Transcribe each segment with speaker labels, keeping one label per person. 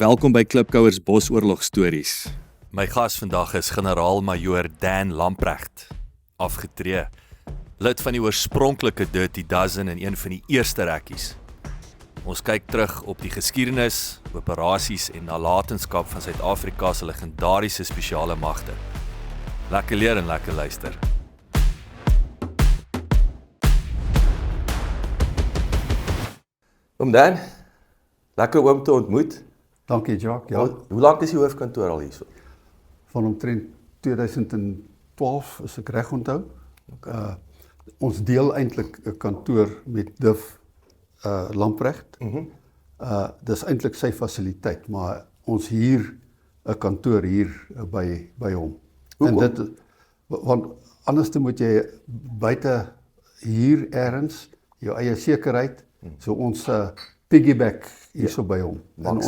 Speaker 1: Welkom by Klipkouers Bosoorlog Stories.
Speaker 2: My gas vandag is generaal-majoor Dan Lamprecht, afgetree. Lid van die oorspronklike Dirty Dozen en een van die eerste rekkies. Ons kyk terug op die geskiedenis, operasies en nalatenskap van Suid-Afrika se legendariese spesiale magte. Lekker leer en lekker luister.
Speaker 3: Oom Dan, lekker oom te ontmoet.
Speaker 4: Dankie Jacques, ja.
Speaker 3: Hoe lank is die hoofkantoor al hierso?
Speaker 4: Van omtrent 2012 is ek reg onthou. Okay. Ons deel eintlik 'n kantoor met Div Lamprecht. Dis eintlik sy fasiliteit, maar ons huur 'n kantoor hier by hom.
Speaker 3: Hoekom?
Speaker 4: En dit want anders moet jy buite hier ergens jou eie sekerheid, so ons piggyback hierso by hom. En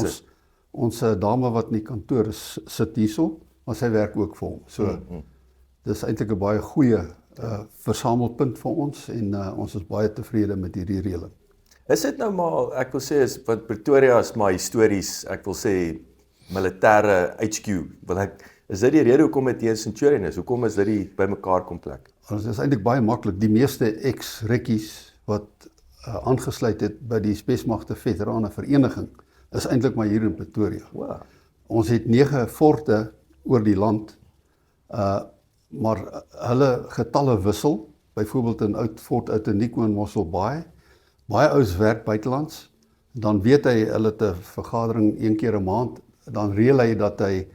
Speaker 4: ons dame wat in die kantoor is, sit hierso, maar sy werk ook vir hom. So dis eintlik 'n baie goeie versamelpunt vir ons en ons is baie tevrede met hierdie reëling.
Speaker 3: Is dit nou maar, ek wil sê, want Pretoria is maar histories, ek wil sê militêre HQ. Is dit die rede hoekom dit hier in Centurion is? Hoekom is dit die bymekaar kom plek?
Speaker 4: Dit is eintlik baie maklik. Die meeste ex-rekkies wat aangesluit het by die Spesmagte Veterane Vereniging is eintlik maar hier in Pretoria.
Speaker 3: Wow.
Speaker 4: Ons het 9 forte oor die land, maar hulle getalle wissel. Byvoorbeeld in Fort Outeniqua in Mossel Bay. Baie ouens werk buitelands. Dan weet hy hulle het 'n vergadering een keer 'n maand. Dan reël hy dat hy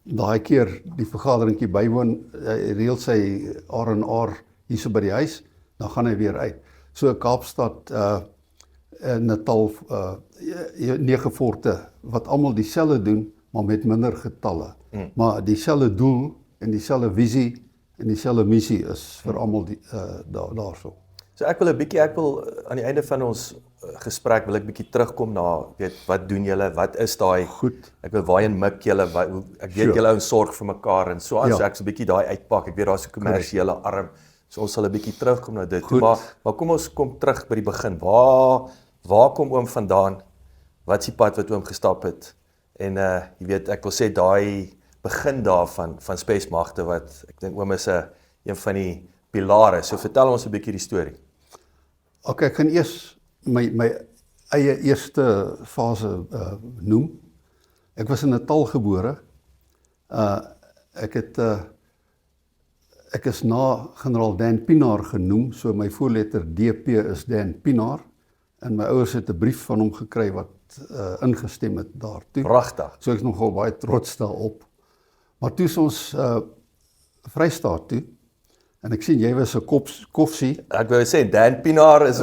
Speaker 4: daai keer die vergaderingkie bywoon. Hy reël sy R&R hierso by die huis. Dan gaan hy weer uit. So Kaapstad, Natal, 9 forte wat almal dieselfde doen, maar met minder getalle. Maar dieselfde doel en dieselfde visie en dieselfde missie is vir almal daarso.
Speaker 3: So ek wil aan die einde van ons gesprek wil ek bietjie terugkom na, wat doen julle, wat is daai,
Speaker 4: Goed.
Speaker 3: ek wil waarheen mik julle, ek weet julle ouens sorg vir mekaar en so aan,
Speaker 4: Ja.
Speaker 3: so ek so 'n bietjie daai uitpak, ek weet daar's 'n kommersiële arm, so ons sal 'n bietjie terugkom na dit.
Speaker 4: Goed.
Speaker 3: Maar kom ons kom terug by die begin, waar kom oom vandaan, wat is die pad wat oom gestap het, en jy weet, ek wil sê daai begin daarvan, van Spesmagte, wat ek dink oom is een van die pilare, so vertel ons 'n bietjie die storie.
Speaker 4: Okay, ek gaan eers my eie eerste fase noem. Ek was in Natal gebore. Ek is na generaal Dan Pienaar genoem, so my voorletter DP is Dan Pienaar. En my ouers het 'n brief van hom gekry wat ingestem het daartoe.
Speaker 3: Pragtig.
Speaker 4: So ek is nogal baie trots daarop. Maar toe is ons Vrystaat toe. En ek sien jy was 'n koffsie.
Speaker 3: Ek wou sê Dan Pienaar is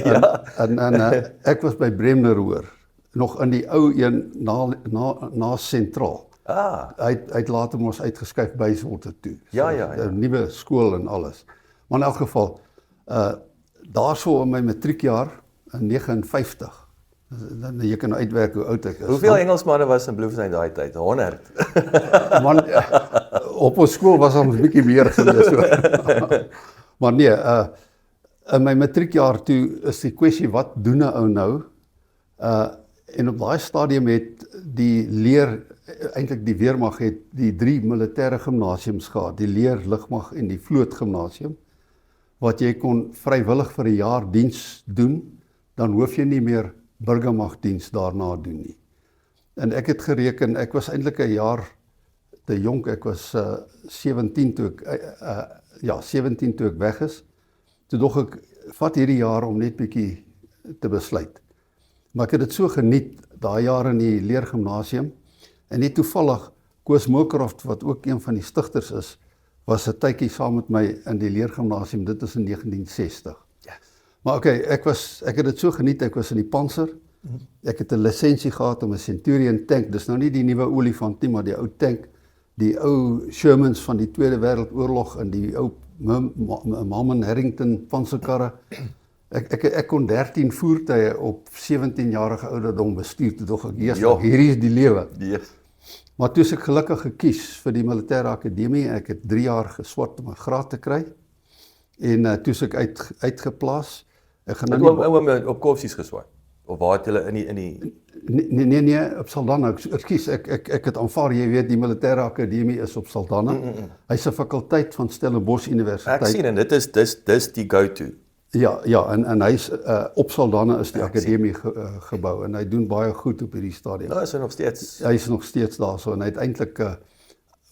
Speaker 4: ja. En ek was by Bremnerhoër, nog in die ou een na sentraal. Hy het later ons uitgeskuif by Zolte toe.
Speaker 3: Ja.
Speaker 4: 'n nuwe skool en alles. Maar in elk geval, daarso in my matriekjaar in 59. Dan jy kan uitwerk hoe oud ek is.
Speaker 3: Hoeveel Engelsmanne was in Bloemfontein daai tyd? 100.
Speaker 4: Man, op ons skool was ons 'n bietjie meer gewees. So. Maar nee, in my matriekjaar toe is die kwessie, wat doen 'n ou nou? En op daai stadium het eintlik die weermag het die 3 militêre gimnasiums gehad, die leer, lugmag en die vloot gimnasium, wat jy kon vrywillig vir 'n jaar diens doen, dan hoef jy nie meer burgermagdiens daarna doen nie. En ek het gereken, ek was eintlik 'n jaar te jonk, ek was 17 toe ek weg is. Toe dog ek, vat hierdie jaar om net bietjie te besluit. Maar ek het dit so geniet, daai jare in die leergimnasium, en net toevallig, Koos Moorcroft, wat ook een van die stigters is, was 'n tydjie saam met my in die leergimnasium, dit is in 1960.
Speaker 3: Yes.
Speaker 4: Maar okay, ek het dit so geniet, ek was in die Panzer, ek het 'n lisensie gehad om 'n Centurion tank, dis nou nie die nuwe olifant nie, maar die ou tank, die ou Shermans van die Tweede Wêreldoorlog en die ou Malman Harrington panserkarre. Ek kon 13 voertuie op 17-jarige ouderdom bestuur, toe dog ek, hierdie is die lewe.
Speaker 3: Yes.
Speaker 4: Maar toe is ek gelukkig gekies vir die militêre akademie. Ek het 3 jaar geswat om 'n graad te kry. En toe is ek uitgeplaas. Ek gaan nou
Speaker 3: nie op koffsies geswaai. Of waar het julle in die
Speaker 4: Nee, op Saldanha. Ekskuus, ek het aanvaar, jy weet, die militêre akademie is op Saldanha. Hy's 'n fakulteit van Stellenbosch Universiteit.
Speaker 3: Ek sien en dit is dis die go-to.
Speaker 4: Ja, en hy's op Saldanha is die akademie gebou en hy doen baie goed op hierdie stadium.
Speaker 3: Nou is hy nog steeds.
Speaker 4: Hy is nog steeds daar so en hy het eintlik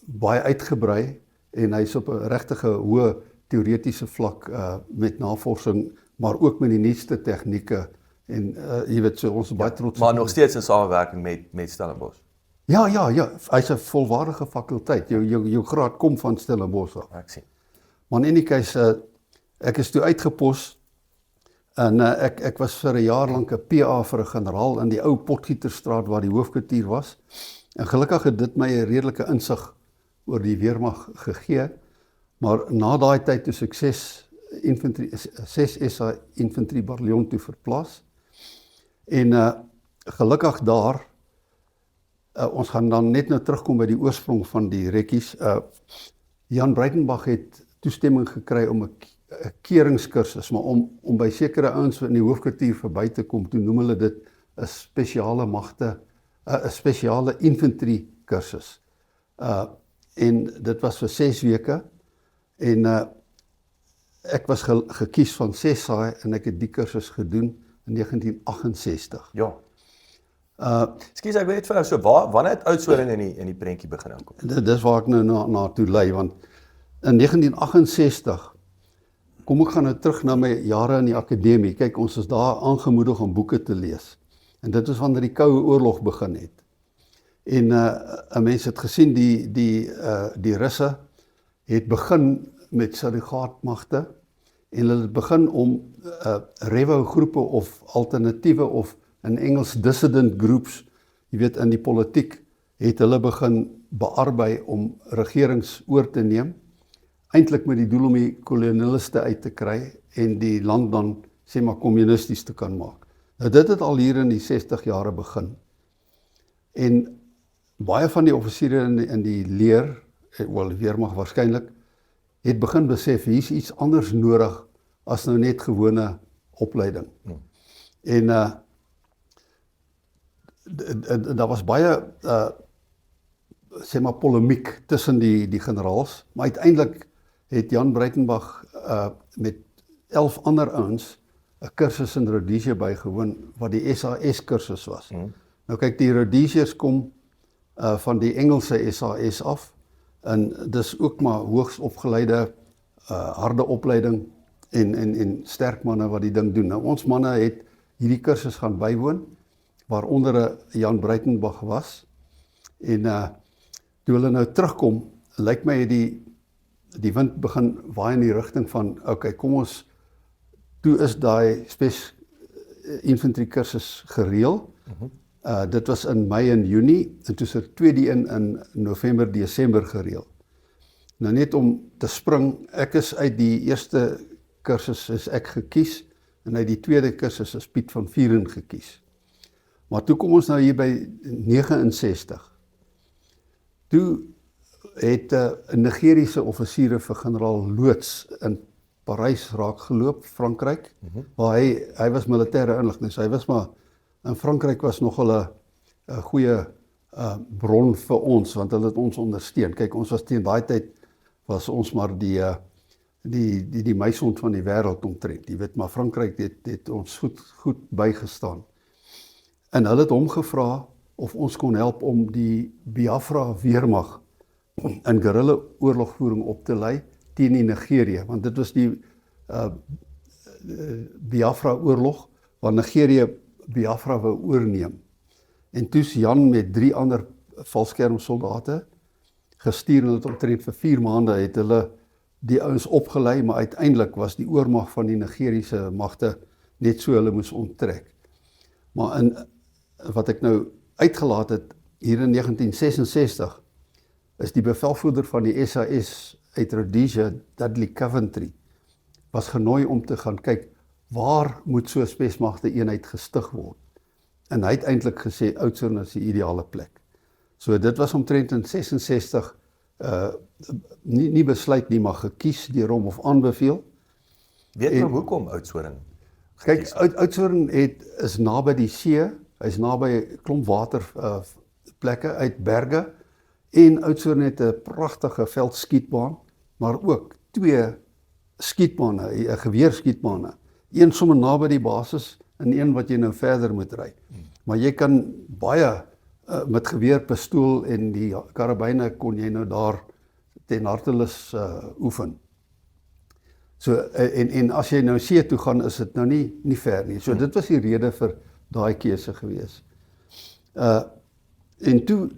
Speaker 4: baie uitgebrei en hy's op 'n regtige hoë teoretiese vlak met navorsing, maar ook met die nuutste tegnieke en jy weet so ons is baie trots.
Speaker 3: Maar nog steeds in samewerking met Stellenbosch.
Speaker 4: Ja, hy's 'n volwaardige fakulteit. Jou graad kom van Stellenbosch af.
Speaker 3: Ek sien.
Speaker 4: Maar in any case, ek is toe uitgepos en ek was vir 'n jaar lank 'n PA vir 'n generaal in die ou Potgieterstraat waar die hoofkwartier was. En gelukkig het dit my 'n redelike insig oor die weermag gegee. Maar na daai tyd toe ek 6 SA Infanterie Bataljon toe verplaas. En gelukkig daar, ons gaan dan net nou terugkom by die oorsprong van die rekkies. Jan Breitenbach het toestemming gekry om 'n keuringskursus, maar om by sekere ouens in die hoofkwartier verby te kom, toe noem hulle dit 'n spesiale magte, 'n spesiale infanterie kursus. En dit was vir 6 weke en ek was gekies van 6 saai en ek het die kursus gedoen in 1968.
Speaker 3: Ja. Ekskuus, ek weet vir jou, so wanneer het Oudtshoorn in die prentjie begin aankom?
Speaker 4: Dis waar ek nou na toe lei, want in 1968 kom ek gaan nou terug na my jare in die akademie. Kyk, ons is daar aangemoedig om boeke te lees. En dit is wanneer die Koue Oorlog begin het. En 'n mens het gesien die Russe het begin met surrogaatmagte en hulle het begin om revo groepe of alternatiewe of in Engels dissident groups, jy weet in die politiek, het hulle begin bearbei om regerings oor te neem, eintlik met die doel om die kolonialiste uit te kry en die land dan sê maar kommunisties te kan maak. Nou dit het al hier in die 60 jare begin. En baie van die offisiere in die leer, wel weermag waarskynlik, het begin besef hier's iets anders nodig as nou net gewone opleiding. En daar was baie sê maar polemiek tussen die generaals, maar uiteindelik het Jan Breitenbach met 11 ander ouens 'n kursus in Rhodesia bygewoon wat die SAS kursus was. Nou kyk, die Rhodesiërs kom van die Engelse SAS af en dis ook maar hoogs opgeleide harde opleiding en sterk manne wat die ding doen. Nou ons manne het hierdie kursus gaan bywoon waaronder Jan Breitenbach was en toe hulle nou terugkom, lyk my die wind begin waai in die rigting van okay, kom ons toe is daai infanterie kursus gereël. Dit was in Mei en Junie en toe is er tweede in November, Desember gereël. Nou net om te spring, ek is uit die eerste kursus is ek gekies en uit die tweede kursus is Piet van Vuren gekies. Maar toe kom ons nou hier by 69. Toe het 'n Nigeriese offisiere vir generaal Loods in Parys raak geloop, Frankryk, waar hy was militêre inligting, so hy was maar in Frankryk was nogal 'n goeie bron vir ons, want hulle het ons ondersteun. Kyk, ons was teen daai tyd was ons maar die meisond van die wêreld omtrent. Jy weet, maar Frankryk het ons goed bygestaan. En hulle het hom gevra of ons kon help om die Biafra weermag in guerrilla oorlogvoering op te lei teen die Nigerië, want dit was die Biafra oorlog waar Nigerië Biafra wou oorneem. En toe's Jan met 3 ander valskermsoldate gestuur en het omtrent vir 4 maande het hulle die ouens opgelei, maar uiteindelik was die oormag van die Nigeriese magte net so hulle moes onttrek. Maar in wat ek nou uitgelaat het hier in 1966 is die bevelvoerder van die SAS uit Rhodesia, Dudley Coventry, was genooi om te gaan kyk waar moet so 'n spesmagte eenheid gestig word. En hy het eintlik gesê Oudtshoorn is die ideale plek. So dit was omtrent in 66 nie besluit nie, maar gekies deur hom of aanbeveel.
Speaker 3: Weet nou hoekom Oudtshoorn?
Speaker 4: Kyk, Oudtshoorn is naby die see Hy's naby 'n klomp water plekke uit berge en Oudtshoorn het 'n pragtige veldskietbaan, maar ook 2 skietbane, 'n geweerskietbane. Een sommer naby die basis en een wat jy nou verder moet ry. Maar jy kan baie met geweer, pistool en die karabyne kon jy nou daar ten hartelus oefen. So en as jy nou see toe gaan, is dit nou nie ver nie. So dit was die rede vir daai keuse gewees. En toe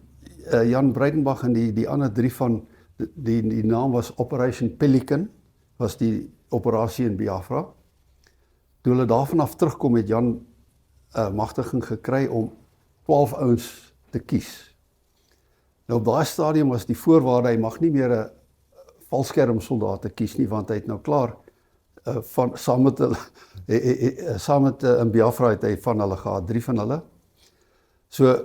Speaker 4: Jan Breidenbach en die ander 3 van die naam was Operation Pelican, was die operasie in Biafra. Toe hulle daarvan af terugkom het Jan magtiging gekry om 12 ouens te kies. Nou op daai stadium was die voorwaarde hy mag nie meer 'n valskermsoldaat kies nie, want hy het nou klaar saam met in Biafra het hy van hulle gehad, 3 van hulle. So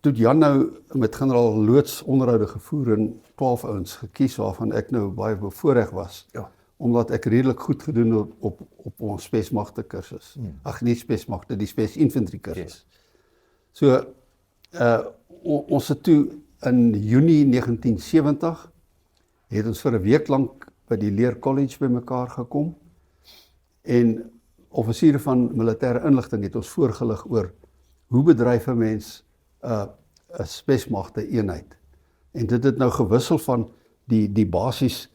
Speaker 4: toe Jan nou met generaal Loods onderhoude gevoer en 12 ouens gekies waarvan ek nou baie bevoorreg was. Ja. Omdat ek redelik goed gedoen het op ons spesmagte kursus. Ag nie spesmagte, die spes infantry kursus. Yes. So ons het toe in Junie 1970 het ons vir 'n week lank by die Leer College bymekaar gekom en offisiere van militêre inligting het ons voorgelig oor hoe bedryf 'n mens 'n spesmagte eenheid. En dit het nou gewissel van die basis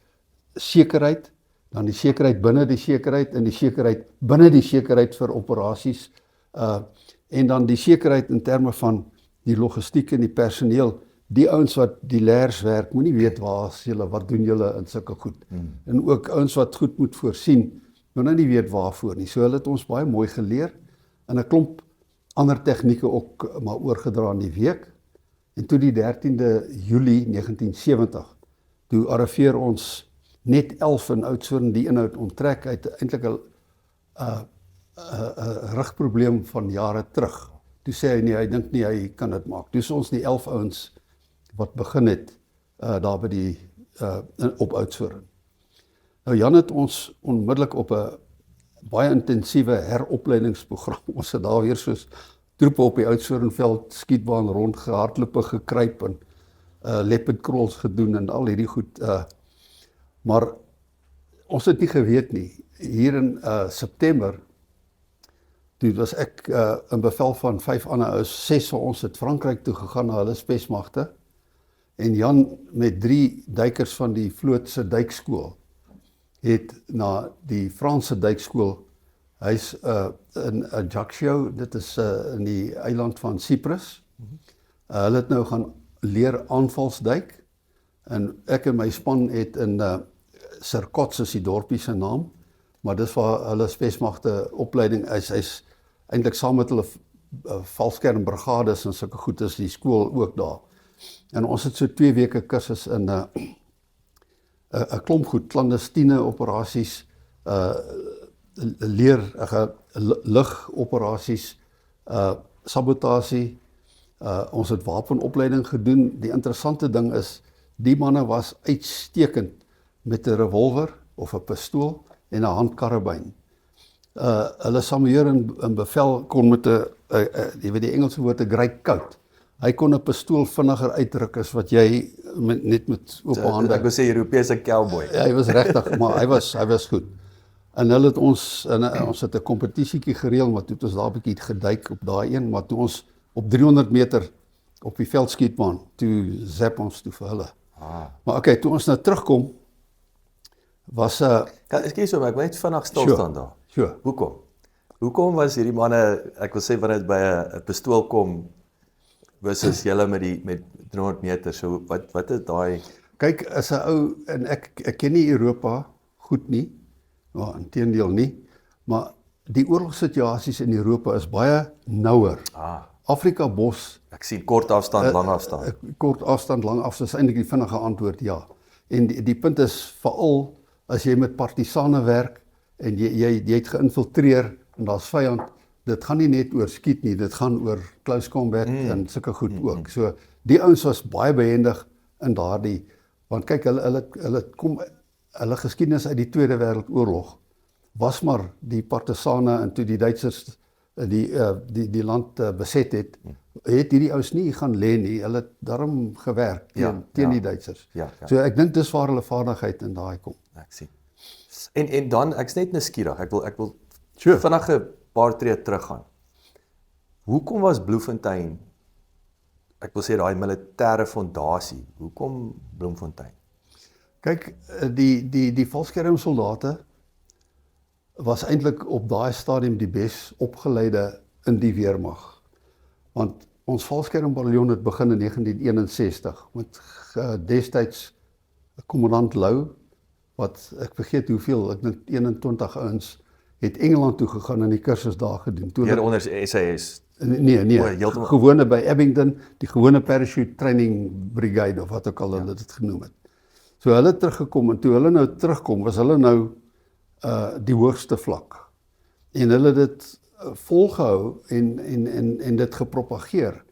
Speaker 4: sekerheid, dan die sekerheid binne die sekerheid en die sekerheid binne die sekerheid vir operasies en dan die sekerheid in terme van die logistiek en die personeel. Die ouens wat die leers werk, moenie weet waar is julle, wat doen julle in sulke goed. En ook ouens wat goed moet voorsien, moet nou nie weet waarvoor nie. So hulle het ons baie mooi geleer en 'n klomp ander tegnieke ook maar oorgedra in die week. En toe die 13de Julie 1970, toe arriveer ons net 11 in Oudtshoorn, die inhoud onttrek uit eintlik 'n rugprobleem van jare terug. Toe sê hy nee, hy dink nie hy kan dit maak. Dis ons die 11 ouens wat begin het daar by die op Oudtshoorn. Nou Jan het ons onmiddellik op 'n baie intensiewe heropleidingsprogram. Ons het daar weer soos troepe op die Oudtshoornveld skietbaan rondgehardloop, gekruip en leopard crawls gedoen en al hierdie goed. Maar ons het nie geweet nie. Hier in September, toe was ek in bevel van 5 ander ouens, 6 van ons het Frankryk toe gegaan na hulle spesmagte. En Jan met 3 duikers van die vloot se duikskool het na die Franse duikskool. Hy's in Ajaccio, dit is in die eiland van Cyprus. Hulle het nou gaan leer aanvalsduik en ek en my span het in Serkots is die dorpie se naam, maar dis waar hulle spesmagte opleiding is. Hy's eintlik saam met hulle valskermbrigades en sulke goed is die skool ook daar. En ons het so 2 weke kursus in 'n klomp goed, clandestine operasies, lugoperasies, sabotasie. Ons het wapenopleiding gedoen. Die interessante ding is, die manne was uitstekend met 'n revolver of 'n pistool en 'n handkarabyn. Hulle sameheer in bevel kon met 'n jy weet die Engelse woord 'n great coat. Hy kon 'n pistool vinniger uitdruk as wat jy net met oop hande.
Speaker 3: Ek wil sê Europese cowboy.
Speaker 4: Ja, hy was regtig, maar hy was goed. En hulle het ons het 'n kompetisietjie gereël, maar toe het ons daar 'n bietjie geduik op daai een, maar toe ons op 300 meter op die veldskietbaan, toe zap ons toe vir hulle. Maar okay, toe ons nou terugkom, was
Speaker 3: Ekskuus maar ek wil net vinnig stil staan daar.
Speaker 4: Sure.
Speaker 3: Hoekom was hierdie manne, ek wil sê wanneer dit by 'n pistool kom versus julle met 300 meter, so wat is daai?
Speaker 4: Kyk, as 'n ou en ek ken nie Europa goed nie. Ja, inteendeel nie, maar die oorlogssituasies in Europa is baie nouer. Afrika bos.
Speaker 3: Ek sien kort afstand, lang afstand.
Speaker 4: Kort afstand, lang afstand is eintlik die vinnige antwoord, ja. En die punt is veral as jy met partisane werk en jy het geïnfiltreer en daar's vyand, dit gaan nie net oor skiet nie, dit gaan oor close combat en sulke goed ook. So die ouens was baie behendig in daardie, want kyk hulle geskiedenis uit die Tweede Wêreldoorlog was maar die partisane en toe die Duitsers die land beset het hierdie ouens nie gaan lê nie. Hulle het daarom gewerk teen die Duitsers.
Speaker 3: Ja.
Speaker 4: So ek dink dis waar hulle vaardigheid in daai kom.
Speaker 3: Ek sien. En dan, ek's net nuuskierig. Ek wil
Speaker 4: Sure.
Speaker 3: vinnig 'n paar tree teruggaan. Hoekom was Bloemfontein, ek wil sê daai militêre fondasie, hoekom Bloemfontein?
Speaker 4: Kyk, die valskermsoldate was eintlik op daai stadium die bes opgeleide in die weermag. Want ons valskermbataljon het begin in 1961 met destyds kommandant Lou, wat ek vergeet hoeveel, ek dink 21 ouens het Engeland toe gegaan en die kursus daar gedoen.
Speaker 3: Hier onder SAS.
Speaker 4: Nee,
Speaker 3: heeltemal.
Speaker 4: gewone by Abingdon, die gewone parachute training brigade of wat ook al hulle dit genoem het. So hulle het teruggekom en toe hulle nou terugkom, was hulle nou die hoogste vlak. En hulle het dit volgehou en dit gepropageer.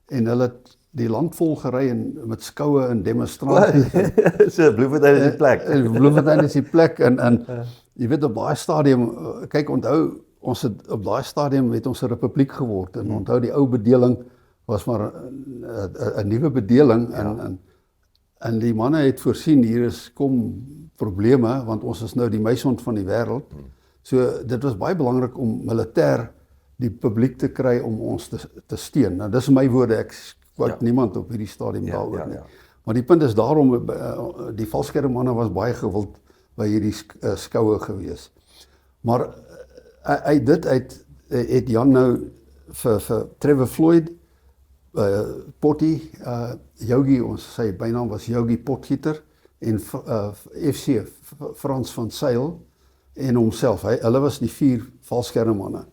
Speaker 4: En hulle het die land vol gery en met skoue en demonstrasies.
Speaker 3: So Bloemfontein is die plek.
Speaker 4: Bloemfontein is die plek en jy weet op daai stadium, kyk onthou, ons het op daai stadium het ons 'n republiek geword en onthou die ou bedeling was maar 'n nuwe bedeling en die manne het voorsien hier kom probleme want ons is nou die meisond van die wêreld. So dit was baie belangrik om militêr die publiek te kry om ons te steun. Nou dis my woorde, ek kwart niemand op hierdie stadium daaroor nie. Maar die punt is daarom die valskermmanne was baie gewild by hierdie skoue gewees. Maar uit dit het Jan nou vir Trevor Floyd, Potty, Yogi, sy bynaam was Yogi Potgieter en FC Frans van Sail en homself. Hulle was die 4 valskermmanne.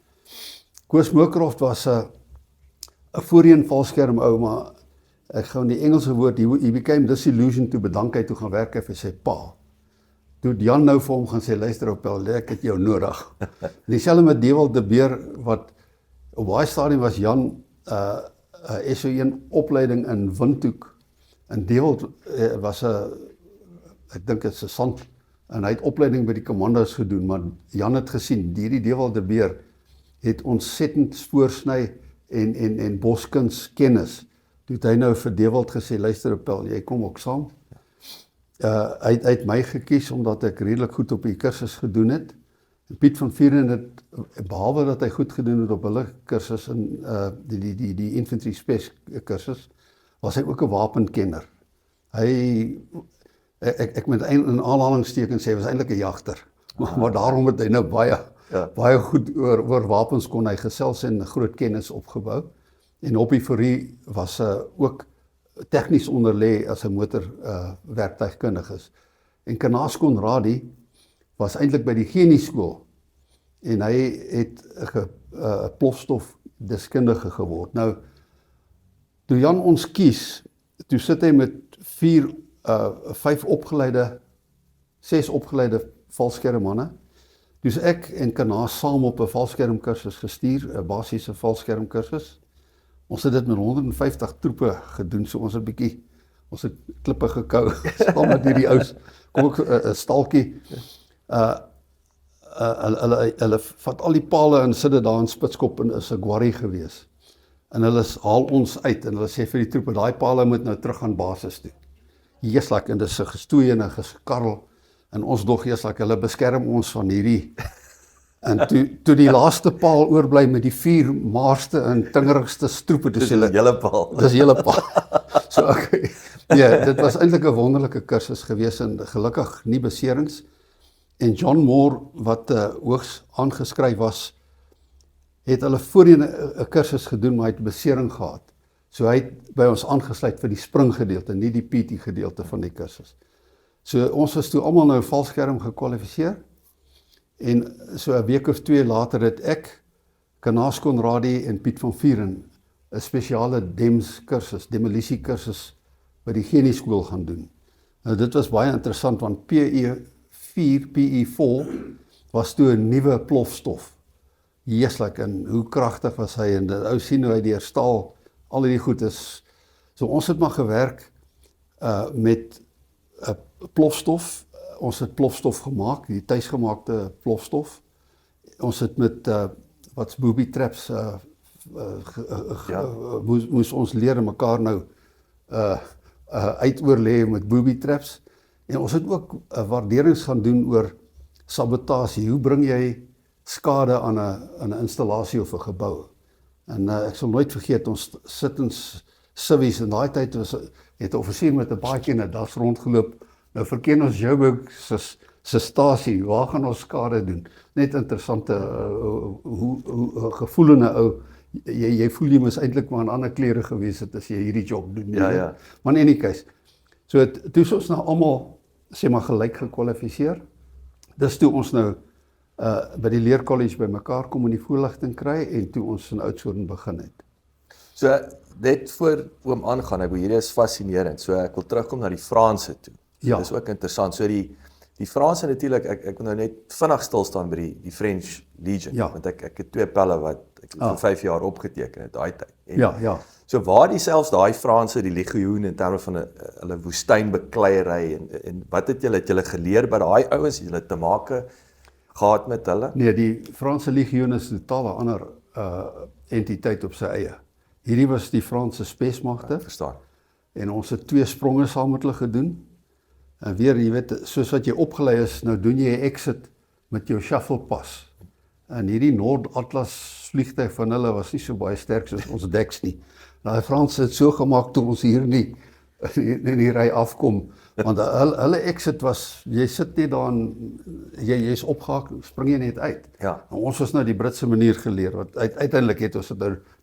Speaker 4: Koos Moorcroft was 'n voorheen valskerm ou, maar ek gaan die Engelse woord, he became disillusioned toe bedank hy toe gaan werk hy vir sy pa. Toe Jan nou vir hom gaan sê, luister op Pel, ek het jou nodig. Dieselfde met Dewald de Beer, wat op daai stadium was Jan SO1 opleiding in Windhoek. En Dewald was ek dink 'n sergeant, en hy het opleiding by die commandos gedoen, maar Jan het gesien, hierdie Dewald de Beer het ontsettend spoorsny en boskuns kennis. Toe het hy nou vir Dewald gesê, luister op Pel, jy kom ook saam. Hy het my gekies omdat ek redelik goed op die kursus gedoen het. En Piet van Vuren het, behalwe dat hy goed gedoen het op hulle kursus in die infantry spec kursus, was hy ook 'n wapenkenner. Ek met in aanhalingstekens sê, hy was eintlik 'n jagter. Maar daarom het hy nou baie goed oor wapens kon hy gesels en groot kennis opgebou. En Hoppie Fourie was ook tegnies onderlê as 'n motor werktuigkundiges. En Kanaas Conradie was eintlik by die Genieskool en hy het 'n plofstofdeskundige geword. Nou, toe Jan ons kies, toe sit hy met 6 opgeleide valskermmanne. Dus ek en Kanaas saam op 'n valskermkursus gestuur, 'n basiese valskermkursus. Ons het dit met 150 troepe gedoen, so ons het klippe gekou, saam met hierdie ouens, kom ook 'n stalkie, hulle vat al die pale en sit dit daar in Spitskop en is 'n gwarrie gewees. En hulle haal ons uit, en hulle sê vir die troepe, daai pale moet nou terug aan basis toe. Jeeslak, en dis 'n gestoei en 'n geskarrel, en ons dog jeeslak, hulle beskerm ons van hierdie. En toe die laaste paal oorbly met die 4 maarste en tingerigste stroepe,
Speaker 3: Dis 'n hele paal.
Speaker 4: Dis 'n hele paal. So okay. Ja, dit was eintlik 'n wonderlike kursus gewees en gelukkig nie beserings. En John Moore, wat hoogs aangeskryf was, het hulle voorheen 'n kursus gedoen, maar hy het besering gehad. So hy het by ons aangesluit vir die springgedeelte, nie die PT gedeelte van die kursus. So ons was toe almal nou valskerm gekwalifiseer. En so 'n week of 2 later het ek, Kanaas Conradie en Piet van Vuren 'n spesiale DEMS kursus, demolisie kursus by die Genieskool gaan doen. Nou dit was baie interessant want PE4 was toe 'n nuwe plofstof. Jeeslik, en hoe kragtig was hy, en ou sien hoe hy deur staal al hierdie goed is. So ons het maar gewerk met plofstof. Ons het plofstof gemaak, die tuisgemaakte plofstof. Ons het met wat's booby traps
Speaker 3: Ja.
Speaker 4: moes ons leer mekaar nou uitoorlê met booby traps. En ons het ook waarderings gaan doen oor sabotasie. Hoe bring jy skade aan 'n installasie of 'n gebou? En ek sal nooit vergeet, ons sit in civies, in daai tyd het 'n offisier met 'n baadjie en 'n das rondgeloop. Nou verken ons Joburg se stasie, waar gaan ons skade doen? Net interessante hoe gevoelende ou, jy voel jy moes eintlik maar in ander klere gewees het as jy hierdie job doen.
Speaker 3: Ja.
Speaker 4: Maar in any case, so toe is ons nou almal sê maar gelyk gekwalifiseer. Dis toe ons nou by die leerkollege by mekaar kom en die voorligting kry en toe ons in Oudtshoorn begin het.
Speaker 3: So net voor oom aangaan, hierdie is fascinerend. So ek wil terugkom na die Franse toe.
Speaker 4: Ja.
Speaker 3: Dis ook interessant. So die Franse natuurlik, ek wil nou net vinnig stil staan by die French Legion,
Speaker 4: Ja.
Speaker 3: want ek het 2 pelle wat ek vir 5 jaar opgeteken het daai tyd. En
Speaker 4: Ja.
Speaker 3: So waar die selfs daai Franse, die legioen in terme van hulle woestynbekleierery en wat het julle geleer by daai ouens, het julle te make gehad met hulle?
Speaker 4: Nee, die Franse legioen is 'n totale ander entiteit op sy eie. Hierdie was die Franse spesmagte
Speaker 3: Verstaan.
Speaker 4: en ons het 2 spronge saam met hulle gedoen. En weer, jy weet, soos wat jy opgelei is, nou doen jy 'n exit met jou shuffle pas. En hierdie Noord-Atlas vliegtuig van hulle was nie so baie sterk soos ons Dex nie. Nou, die Franse het so gemaak toe ons hier nie in die ry afkom, want hulle exit was, jy sit net daar en jy's opgehak, spring jy net uit.
Speaker 3: Ja.
Speaker 4: En ons was nou die Britse manier geleer, want uiteindelik het ons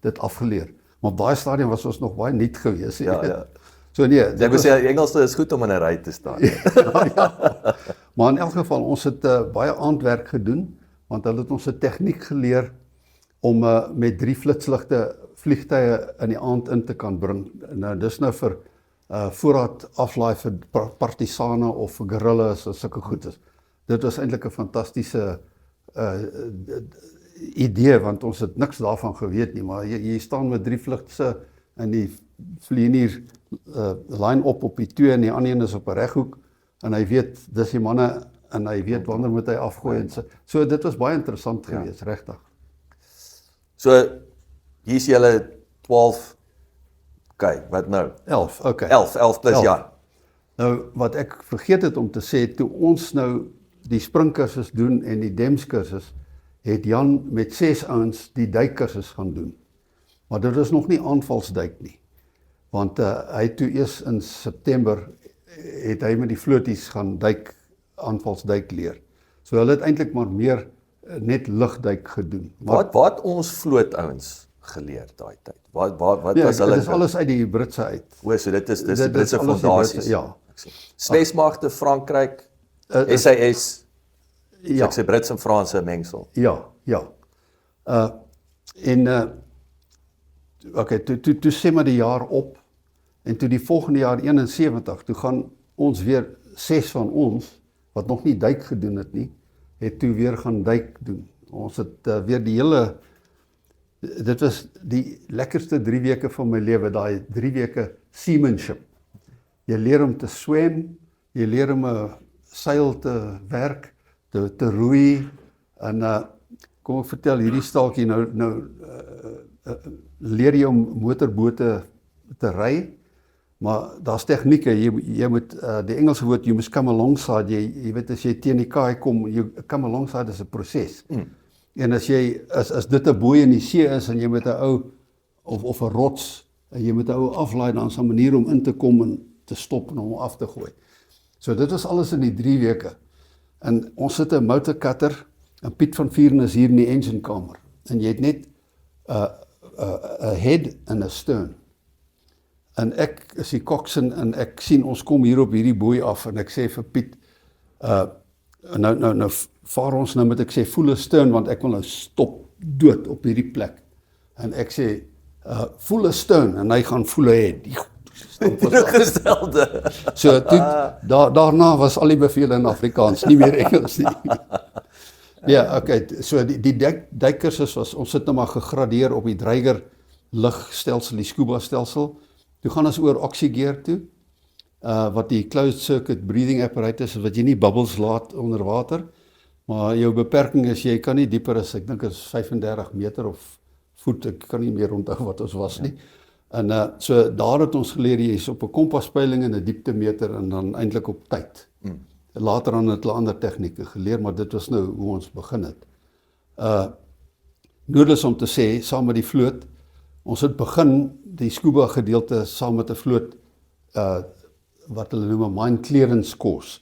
Speaker 4: dit afgeleer. Maar op daai stadium was ons nog baie nuut geweest.
Speaker 3: Ja.
Speaker 4: So nee,
Speaker 3: Ek wil sê Engels is goed om in 'n ry te staan.
Speaker 4: ja. Maar in elk geval, ons het baie aandwerk gedoen, want hulle het ons 'n tegniek geleer om met 3 flitsligte vliegtye in die aand in te kan bring. Nou dis nou vir voorraad aflaai vir partisane of vir guerrillas of sulke goedes. Dit was eintlik 'n fantastiese idee, want ons het niks daarvan geweet nie, maar jy staan met 3 vlugte in die vlieënier line op die 2 en die ander een is op 'n reghoek en hy weet dis die manne en hy weet wanneer moet hy afgooi en so dit was baie interessant geweest, regtig.
Speaker 3: So hier's julle 12 wat nou?
Speaker 4: 11, okay.
Speaker 3: 11 plus
Speaker 4: 11.
Speaker 3: jaar.
Speaker 4: Nou wat ek vergeet het om te sê, toe ons nou die springkursus doen en die demskursus, het Jan met 6 ouens die duikkursus gaan doen. Maar dit is nog nie aanvalsduik nie. Want hy toe eers in September het hy met die vlooties gaan aanvalsduik leer. So hulle het eintlik maar meer net lugduik gedoen. Maar
Speaker 3: Wat ons vlootouens geleer daai tyd? Wat
Speaker 4: ja,
Speaker 3: was hulle?
Speaker 4: dit is alles uit die Britse uit.
Speaker 3: O, so dit is die
Speaker 4: Dit is
Speaker 3: Britse
Speaker 4: alles die
Speaker 3: fondasies.
Speaker 4: Britse, ja.
Speaker 3: Spesmagte, Frankryk, SAS,
Speaker 4: Ja.
Speaker 3: ek sê Brits en Franse mengsel.
Speaker 4: Ja. Okay, toe sê maar die jaar op en toe die volgende jaar 71, toe gaan ons weer 6 van ons wat nog nie duik gedoen het nie, het toe weer gaan duik doen. Ons het weer die hele dit was die lekkerste 3 weke van my lewe, daai 3 weke seamanship. Jy leer om te swem, jy leer om 'n seil te werk, te roei en kom ek vertel hierdie staaltjie nou leer jy om motorbote te ry, maar daar's tegnieke, jy moet die Engelse woord you must come alongside, jy weet as jy teen die kaai kom, you come alongside is 'n proses. En as dit 'n boei in die see is en jy met 'n ou of 'n rots en jy met 'n ou aflaai, dan is 'n manier om in te kom en te stop en hom af te gooi. So dit was alles in die 3 weke. En ons sit 'n motorcutter en Piet van Vieren is hier in die enginekamer. En jy het net 'n head en 'n stern. En ek is die coxswain en ek sien ons kom hier op hierdie boei af en ek sê vir Piet nou vaar ons nou met ek sê voel 'n stern want ek wil nou stop dood op hierdie plek. En ek sê voel 'n stern en hy gaan voel 'n head.
Speaker 3: Teenoorgestelde.
Speaker 4: So daarna was al die bevele in Afrikaans, nie meer Engels nie. Ja, okay, so die duikkursus was, ons sit nou maar gegradeer op die Dreiger lugstelsel, die scuba stelsel. Toe gaan ons oor oxygear toe, wat die closed circuit breathing apparatus is, wat jy nie bubbles laat onder water. Maar jou beperking is, jy kan nie dieper as, ek dink is 35 meter of voet, ek kan nie meer onthou wat ons was nie. En so daar het ons geleer, jy is op 'n kompaspeiling en 'n dieptemeter en dan eintlik op tyd. Later aan het hulle ander tegnieke geleer, maar dit was nou hoe ons begin het. Noodloos om te sê, saam met die vloot, ons het begin die scuba gedeelte saam met 'n vloot, wat hulle noem 'n mine clearance course.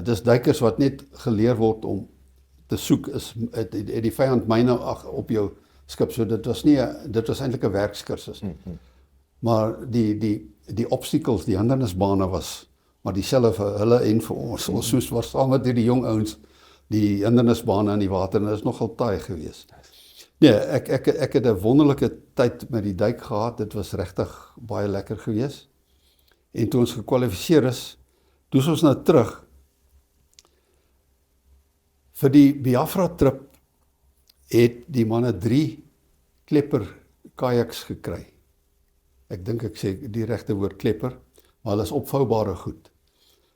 Speaker 4: Dis duikers wat net geleer word om te soek, het die vyand myne op jou skip, so dit was eintlik 'n werkskursus. Maar die obstacles, die hindernisbane was maar dieselfde vir hulle en vir ons. Ons was saam met hierdie jong ouens die hindernisbane in die water en dit is nogal taai geweest. Nee, ek het 'n wonderlike tyd met die duik gehad. Dit was regtig baie lekker geweest. En toe ons gekwalifiseer is, toe is ons nou terug. Vir die Biafra trip het die manne 3 klepper kajaks gekry. Ek dink ek sê die regte woord klepper, maar hulle is opvoubare goed.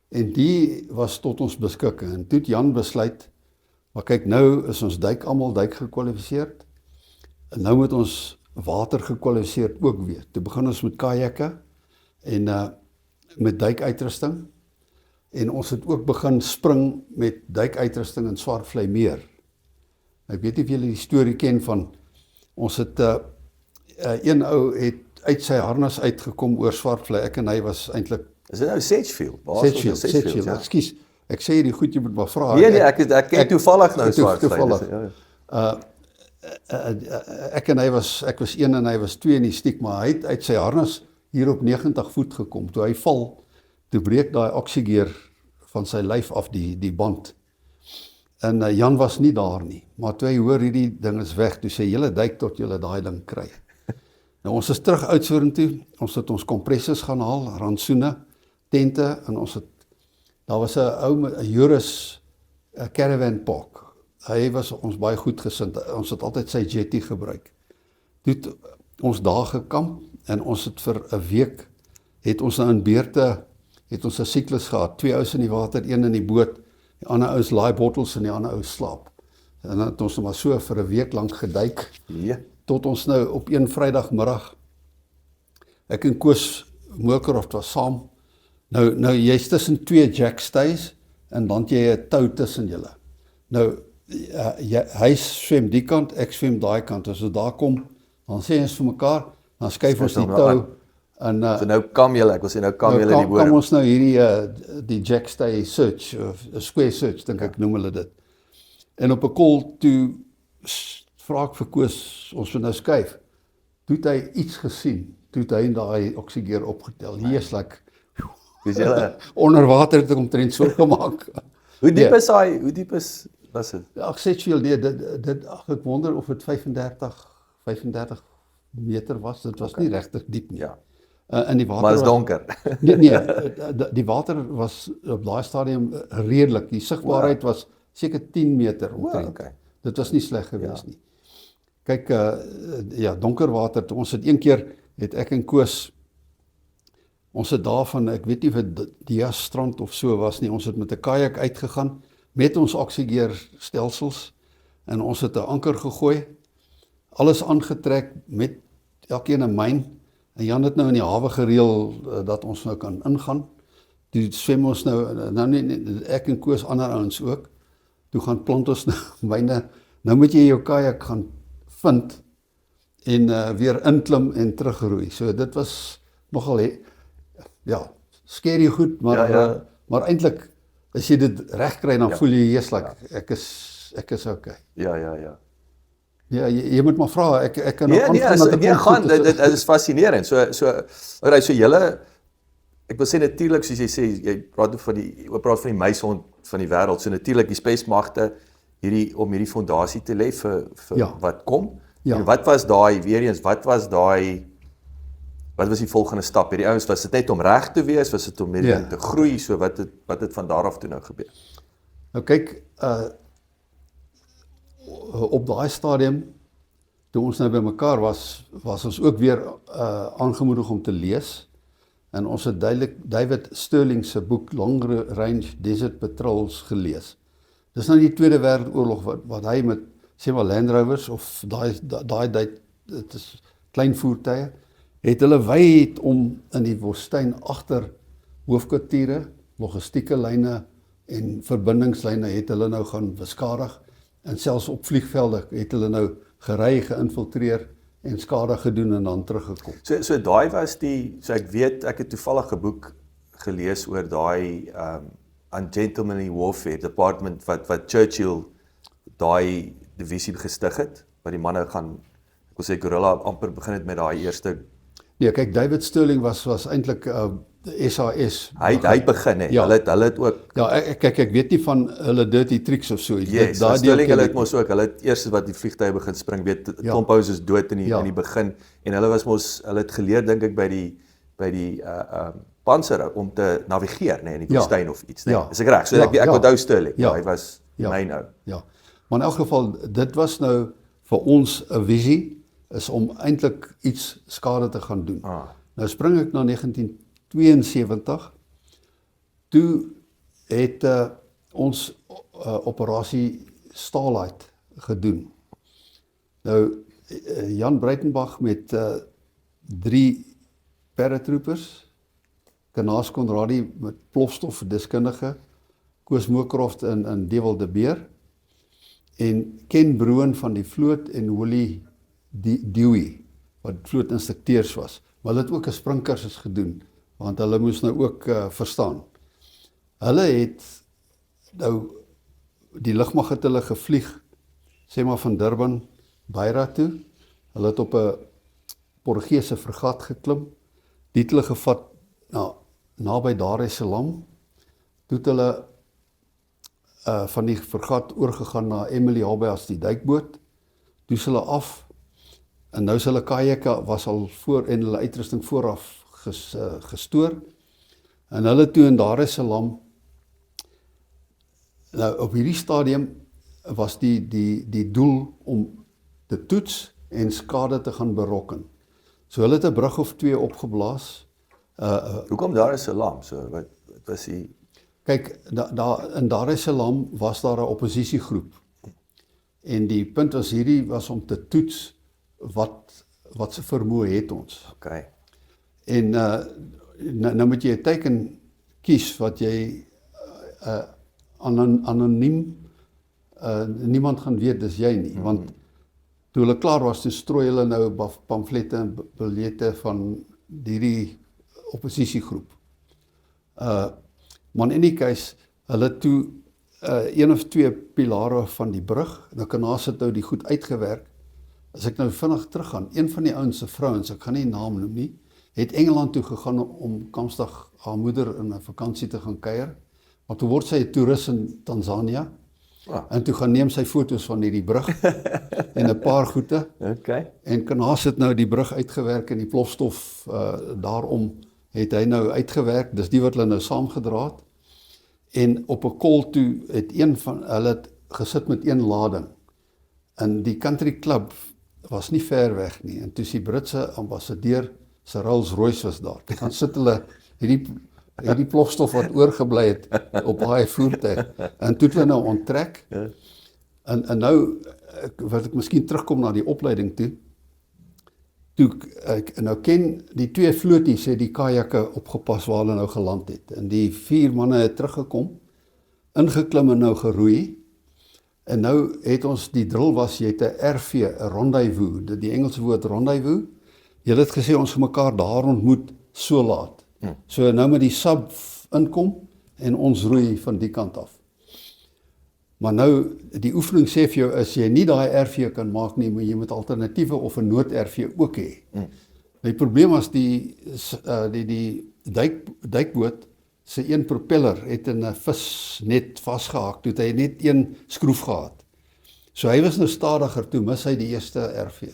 Speaker 4: En die was tot ons beskikking. En toe het Jan besluit, maar kyk, nou is ons almal duik gekwalifiseerd. En nou moet ons water gekwalifiseerd ook weer. Toe begin ons met kajakke en met duikuitrusting. En ons het ook begin spring met duikuitrusting in Swartvlei meer. Ek weet nie of julle die storie ken van, ons het, een ou het uit sy harnas uitgekom oor Swartvlei, ek en hy was eintlik...
Speaker 3: Is dit nou Sedgefield?
Speaker 4: Sedgefield, ekskuus, ek sê die goed, jy moet maar vra.
Speaker 3: Nee, ek ken toevallig nou Swartvlei.
Speaker 4: Ek en hy was, ek was 1 en hy was 2 in die stiek, maar hy het uit sy harnas hier op 90 voet gekom, toe hy val, toe breek daai oksiegeer van sy lyf af, die band. En Jan was nie daar nie, maar toe hy hoor hierdie ding is weg, toe sê julle duik tot julle daai ding kry. Nou ons is terug Oudtshoorn toe, ons het ons kompressors gaan haal, rantsoene, tente, en daar was 'n ou, Joris caravan park. Hy was ons baie goed gesind, ons het altyd sy jetty gebruik. Toe het ons daar gekamp, en ons het vir 'n week, het ons nou in beurte, het ons 'n siklus gehad, 2 ouens in die water, 1 in die boot, die ander ouens laai bottels en die ander ouens slaap. En dan het ons maar so vir 'n week lank geduik, tot ons nou op een Vrydagmiddag, ek en Koos Moorcroft was saam, nou jy's tussen 2 jackstays, en dan het jy 'n tou tussen julle. Nou, hy swem die kant, ek swem daai kant, as ons daar kom, dan sê ons vir mekaar, dan skuif ons die tou, en
Speaker 3: so nou kam julle, ek wil sê nou kam julle die bodem.
Speaker 4: Kam ons nou hierdie, die jackstay search, of square search, dink ek noem hulle dit. En op 'n kol toe, vra ek vir Koos, ons moet nou skuif, toe het hy iets gesien, toe het hy daai oksiegeer opgetel, hier is like, onder water het ek omtrent so gemaak.
Speaker 3: Hoe diep is hy, was dit?
Speaker 4: Ek sê veel, nee, ek wonder of het 35 meter was, dit was nie regtig diep nie. En die water
Speaker 3: maar is donker.
Speaker 4: Nee, die water was op daai stadium redelik, die sigbaarheid was seker 10 meter omtrent. Dit was nie sleg geweest nie. Kyk, donker water, ons het een keer, het ek en Koos, ons het daarvan, ek weet nie of het Diastrand of so was nie, ons het met 'n kajak uitgegaan, met ons oksiegeerstelsels, en ons het 'n anker gegooi, alles aangetrek, met elkeen 'n myn, en Jan het nou in die hawe gereël, dat ons nou kan ingaan, toe swem ons nou nie, ek en Koos, ander ouens ook, toe gaan plant ons nou myne, nou moet jy jou kajak gaan vind, en weer inklim en terugroei, so dit was nogal, scary goed, maar, maar eintlik, as jy dit reg kry, dan voel jy like, ek is okay. Ja, jy moet maar vra, ek kan
Speaker 3: gaan, dit is fascinerend, so julle, ek wil sê natuurlik, soos jy sê, jy praat van die muishond van die wêreld, so natuurlik die spesmagte, om hierdie fondasie te lê vir wat kom, en wat was daai, weer eens, wat was die volgende stap? Hierdie ouens, was dit net om reg te wees, was dit om hierdie ding te groei, so wat het van daar af toe nou gebeur?
Speaker 4: Nou kyk, op daai stadium, toe ons nou by mekaar was ons ook weer aangemoedig om te lees, en ons het David Stirling se boek Long Range Desert Patrols gelees. Dis nou die Tweede Wêreldoorlog wat hy met sê maar Land Rovers of daai dit is klein voertuie, het hulle wyd om in die woestyn agter hoofkwartiere, logistieke lyne en verbindingslyne het hulle nou gaan beskadig en selfs op vliegvelde het hulle nou gery, geïnfiltreer en skade gedoen en dan teruggekom.
Speaker 3: So daai was so ek weet, ek het toevallig 'n boek gelees oor daai Ungentlemanly Warfare Department wat Churchill daai divisie gestig het, wat die manne gaan, ek wil sê guerrilla amper begin het met daai eerste.
Speaker 4: Nee, kyk, David Sterling was eintlik SAS.
Speaker 3: Hy begin het.
Speaker 4: Ja.
Speaker 3: Hulle het ook.
Speaker 4: Ja, ek weet nie van hulle dirty tricks of so iets.
Speaker 3: Yes,
Speaker 4: Daai
Speaker 3: Sterling,
Speaker 4: deel
Speaker 3: hulle
Speaker 4: ken
Speaker 3: het
Speaker 4: ek
Speaker 3: mos ook, hulle het eers wat die vliegtye begin spring, weet
Speaker 4: Ja.
Speaker 3: klomp ouens is dood in
Speaker 4: Ja.
Speaker 3: die begin en hulle was mos, hulle het geleer dink ek by die panser om te navigeer, in die
Speaker 4: Ja.
Speaker 3: woestyn of iets,
Speaker 4: Ja.
Speaker 3: Is ek reg? So
Speaker 4: Ja,
Speaker 3: ek
Speaker 4: ja.
Speaker 3: onthou Sterling.
Speaker 4: Ja.
Speaker 3: Hy was
Speaker 4: Ja.
Speaker 3: my nou.
Speaker 4: Ja, maar in elk geval, dit was nou vir ons 'n visie, is om eintlik iets skade te gaan doen. Nou spring ek na 1972, toe het ons operasie Starlight gedoen. Nou, Jan Breitenbach met 3 paratroopers, Kanaas Konradi met plofstofdeskundige, Koos Moorcroft en Dewald de Beer, en Ken Broen van die vloot en Willie Dewey, wat vlootinstrukteurs was. Maar hulle het ook 'n springkursus gedoen, want hulle moes nou ook verstaan. Hulle het nou, die lugmag het hulle gevlieg, sê maar van Durban, Beira toe. Hulle het op 'n Portugese fregat geklim, die het hulle gevat naby Dar es Salaam, toe het hulle van die fregat oorgegaan na Emily Habai as die duikboot, toe is hulle af, en nou is hulle kajake was al voor en hulle uitrusting vooraf gestoor, en hulle toe in Dar es Salaam, nou op hierdie stadium was die doel om te toets en skade te gaan berokken. So hulle het 'n brug of 2 opgeblaas.
Speaker 3: Hoekom Dar es Salaam? So wat was die
Speaker 4: Kyk, in Dar es Salaam was daar 'n oppositiegroep. En die punt was hierdie was om te toets wat se vermoë het ons.
Speaker 3: Okay.
Speaker 4: En nou moet jy 'n teiken kies wat jy anoniem niemand gaan weet dis jy nie, want toe hulle klaar was, toe strooi hulle nou pamflette en biljette van hierdie oppositiegroep. Maar in die case, hulle toe 1 of 2 pilare van die brug, nou Kanaas het nou die goed uitgewerk. As ek nou vinnig teruggaan, een van die ouens se vrouens, ek gaan nie naam noem nie, het Engeland toe gegaan om Kaapstad haar moeder in 'n vakansie te gaan kuier, maar toe word sy 'n toerist in Tanzania, en toe gaan neem sy foto's van hierdie brug, en 'n paar goede,
Speaker 3: Okay.
Speaker 4: en Kanaas het nou die brug uitgewerk, en die plofstof daarom het hy nou uitgewerk, dis die wat hulle nou saamgedra het, en op 'n kol toe het een van hulle het gesit met 1 lading, en die country club was nie ver weg nie, en toe die Britse ambassadeur se Rolls Royce was daar, toe gaan sit hulle hierdie plofstof wat oorgebly het op daai voertuig, en toe het hulle nou onttrek, en nou, wat ek miskien terugkom na die opleiding toe ek nou ken die 2 vlooties het die kajakke opgepas waar hulle nou geland het, en die 4 manne het teruggekom, ingeklim en nou geroei, en nou het ons die drill was, jy het 'n RV, 'n rendezvous, die Engelse woord rendezvous, jy het gesê ons gaan mekaar daar ontmoet so laat, so nou met die sub inkom, en ons roei van die kant af. Maar nou, die oefening sê vir jou, as jy nie daai RV kan maak nie, maar jy moet alternatiewe of 'n nood-RV ook hê. Die probleem was die duikboot se een propeller het in 'n visnet vasgehaak, toe het hy net 1 skroef gehad. So hy was nou stadiger, toe mis hy die eerste RV.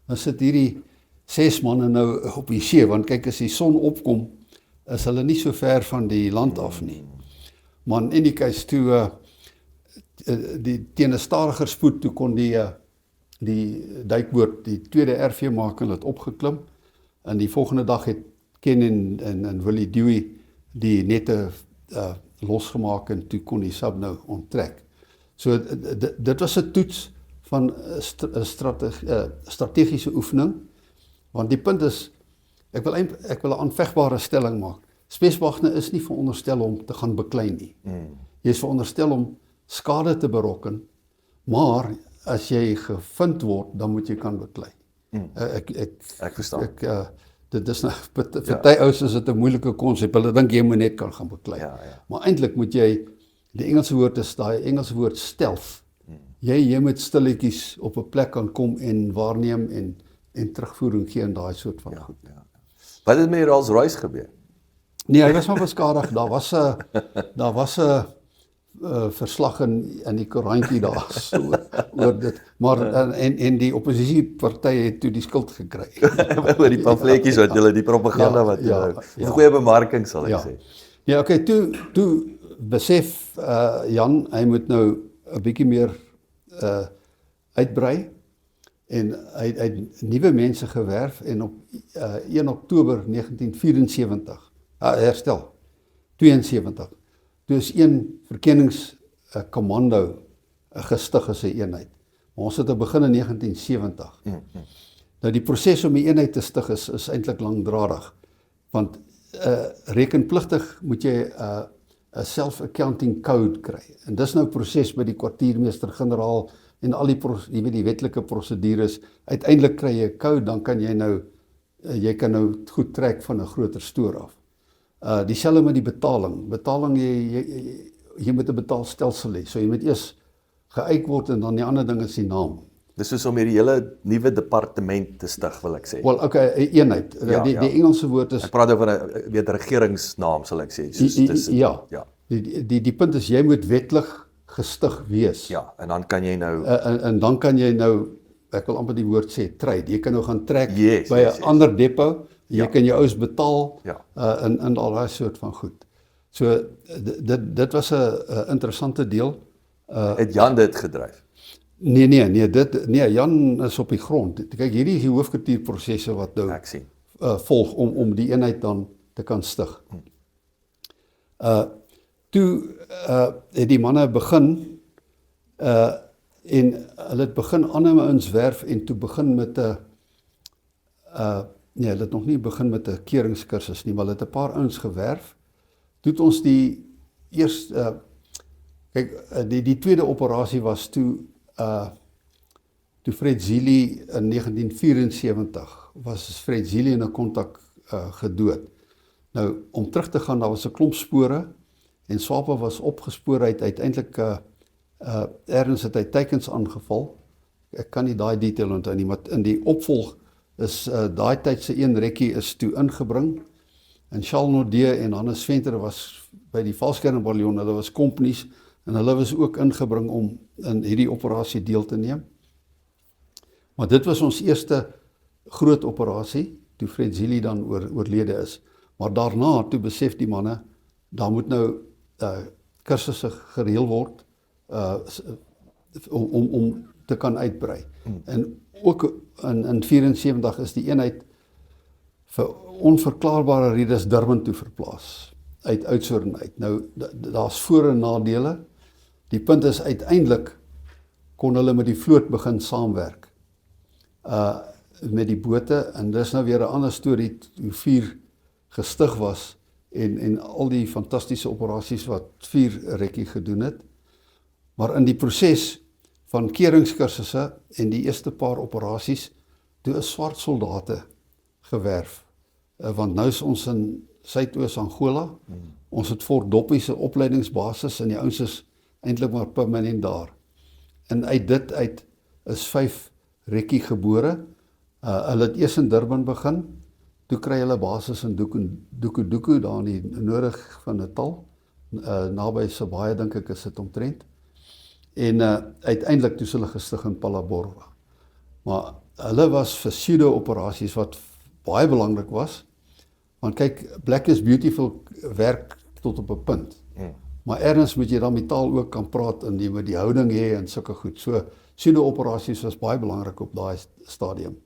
Speaker 4: Dan sit hierdie 6 manne nou op die see, want kyk, as die son opkom, is hulle nie so ver van die land af nie. Maar in die case toe teen 'n stadiger spoed toe kon die duikboot die tweede RV maak en het opgeklim, en die volgende dag het Ken en Willie Dewey die nette losgemaak, en toe kon die sub nou onttrek. So dit was 'n toets van 'n strategiese oefening, want die punt is ek wil 'n aanvegbare stelling maak. Spesmagte is nie veronderstel om te gaan beklei nie. Jy is veronderstel om skade te berokken, maar as jy gevind word, dan moet jy kan beklei.
Speaker 3: Ek verstaan.
Speaker 4: Dit is nou vir party ouens is dit 'n moeilike konsep. Hulle dink jy moet net kan gaan beklei.
Speaker 3: Ja.
Speaker 4: Maar eintlik moet jy die Engelse woord is daai Engelse woord stealth. Jy moet stilletjies op 'n plek kan kom en waarneem en terugvoering gee en daai soort van goed.
Speaker 3: Wat het met die Rolls-Royce gebeur?
Speaker 4: Nee, hy was maar beskadig. Daar was 'n verslag in die koerantjie daar oor dit. Maar en die oppositiepartye het toe die skuld gekry.
Speaker 3: Oor die pamfletjies wat hulle die propaganda wat goeie bemarking sal ek sê.
Speaker 4: Ja, okay, toe besef Jan, hy moet nou 'n bietjie meer uitbrei en hy het nuwe mense gewerf en op 1 Oktober 1974 72 toe is een verkenningskommando gestig as 'n eenheid. Maar ons het begin in 1970. Nou die proses om die eenheid te stig is eintlik langdradig, want rekenpligtig moet jy 'n self-accounting code kry. En dis nou proses by die kwartiermeester-generaal en al die wetlike prosedures. Uiteindelik kry jy 'n code, dan kan jy kan nou goed trek van 'n groter stoor af. Dieselfde met die betaling. Betaling jy moet 'n betaalstelsel hê. So jy moet eers geëik word en dan die ander ding is die naam.
Speaker 3: Dis soos om hierdie hele nuwe departement te stig, wil ek sê.
Speaker 4: Wel, okay, 'n eenheid. Die Engelse woord is
Speaker 3: ek praat oor 'n regeringsnaam, sal ek sê.
Speaker 4: Ja. Die punt is jy moet wettig gestig wees.
Speaker 3: Ja, en dan kan jy nou
Speaker 4: en dan kan jy nou, ek wil amper die woord sê, trade. Jy kan nou gaan trek by 'n
Speaker 3: yes.
Speaker 4: ander depot. Jy kan jou ouens betaal in al daai soort van goed. So dit was 'n interessante deel.
Speaker 3: Het Jan dit gedryf?
Speaker 4: Nee, Jan is op die grond. Kyk, hierdie is die hoofkwartierprosesse wat nou
Speaker 3: Ek sien.
Speaker 4: Volg om die eenheid dan te kan stig. Toe het die manne begin en hulle het begin ander ouens werf en toe begin met 'n hulle het nog nie begin met 'n keuringskursus nie, maar hulle het 'n paar ouens gewerf. Toe het ons die eerste die tweede operasie was toe Fred Zili in 1974 was Fred Zili in 'n kontak gedood. Nou om terug te gaan, daar was 'n klomp spore en Swapo was opgespoor uiteindelik ergens het hy teikens aangeval. Ek kan nie daai detail onthou nie, maar in die opvolg is daai tyd se een rekkie is toe ingebring. En Charles Nordee en Hannes Venter was by die Valskermbataljon, hulle was kompanies en hulle was ook ingebring om in hierdie operasie deel te neem. Maar dit was ons eerste groot operasie, toe Fred Zili dan oorlede is. Maar daarna, toe besef die manne, daar moet nou kursusse gereël word om te kan uitbrei. En ook in 74 is die eenheid vir onverklaarbare redes Durban toe verplaas, uit Oudtshoorn uit. Nou, daar's voor- en nadele. Die punt is uiteindelik kon hulle met die vloot begin saamwerk met die bote, en dis nou weer 'n ander storie hoe VUUR gestig was en al die fantastiese operasies wat VUUR rekkie gedoen het. Maar in die proses van keuringskursusse en die eerste paar operasies, toe is swart soldate gewerf. Want nou is ons in Suidoos Angola. Ons het Fort Doppie se opleidingsbasis en die ouens is eintlik maar permanent daar. En uit dit is 5 rekkie gebore. Hulle het eers in Durban begin. Toe kry hulle basis in Duku daar in die noord van Natal. Naby Sabaye dink ek is dit omtrent. En uiteindelik toe hulle gestig in Phalaborwa. Maar hulle was vir pseudo-operasies wat baie belangrik was. Want kyk, Black is Beautiful werk tot op 'n punt. Maar ergens moet jy dan met taal ook kan praat en jy moet die houding hê en sulke goed. So pseudo-operasies was baie belangrik op daai stadium.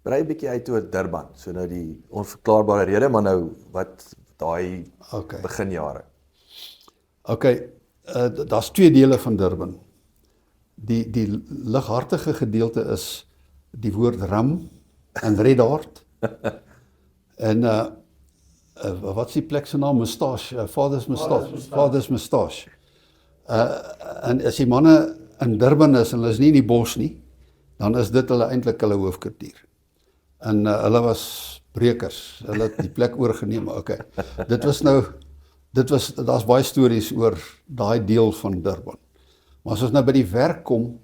Speaker 3: Brei 'n bietjie uit oor Durban. So nou die onverklaarbare rede, maar nou wat daai beginjare.
Speaker 4: Okay. daar's twee dele van Durban. Die lighartige gedeelte is die woord rum en Redhart. En wat is die plek se naam? Moustache, Father's Moustache. En as die manne in Durban is en hulle is nie in die bos nie, dan is dit hulle eintlik hulle hoofkwartier. En hulle was brekers, hulle het die plek oorgeneem, okay. Daar's baie stories oor daai deel van Durban. Maar as ons nou by die werk kom,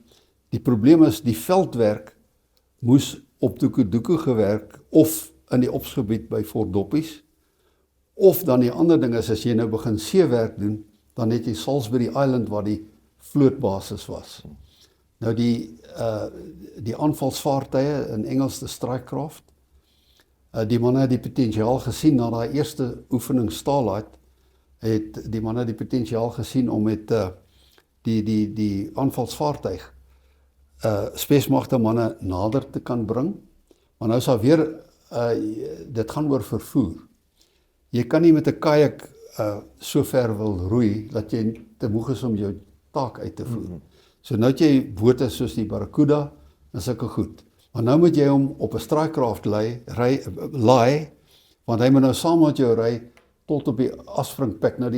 Speaker 4: die probleem is die veldwerk moes op Doekoe gewerk of in die opsgebied by Fort Doppies, of dan die ander ding is, as jy nou begin seewerk doen, dan het jy Salisbury Island waar die vlootbasis was. Nou die aanvalsvaartuie, in Engels die Strike-craft, die manne het die potensiaal gesien na daai eerste oefening Starlight, het die manne die potensiaal gesien om met die aanvalsvaartuig spesmagte manne nader te kan bring, maar nou is daar weer, dit gaan oor vervoer. Jy kan nie met 'n kajak so ver wil roei, dat jy te moeg is om jou taak uit te voer. So nou het jy bote soos die Barracuda en sulke goed. Maar nou moet jy hom op 'n Strike-craft laai, want hy moet nou saam met jou ry tot op die asvringplek. Nou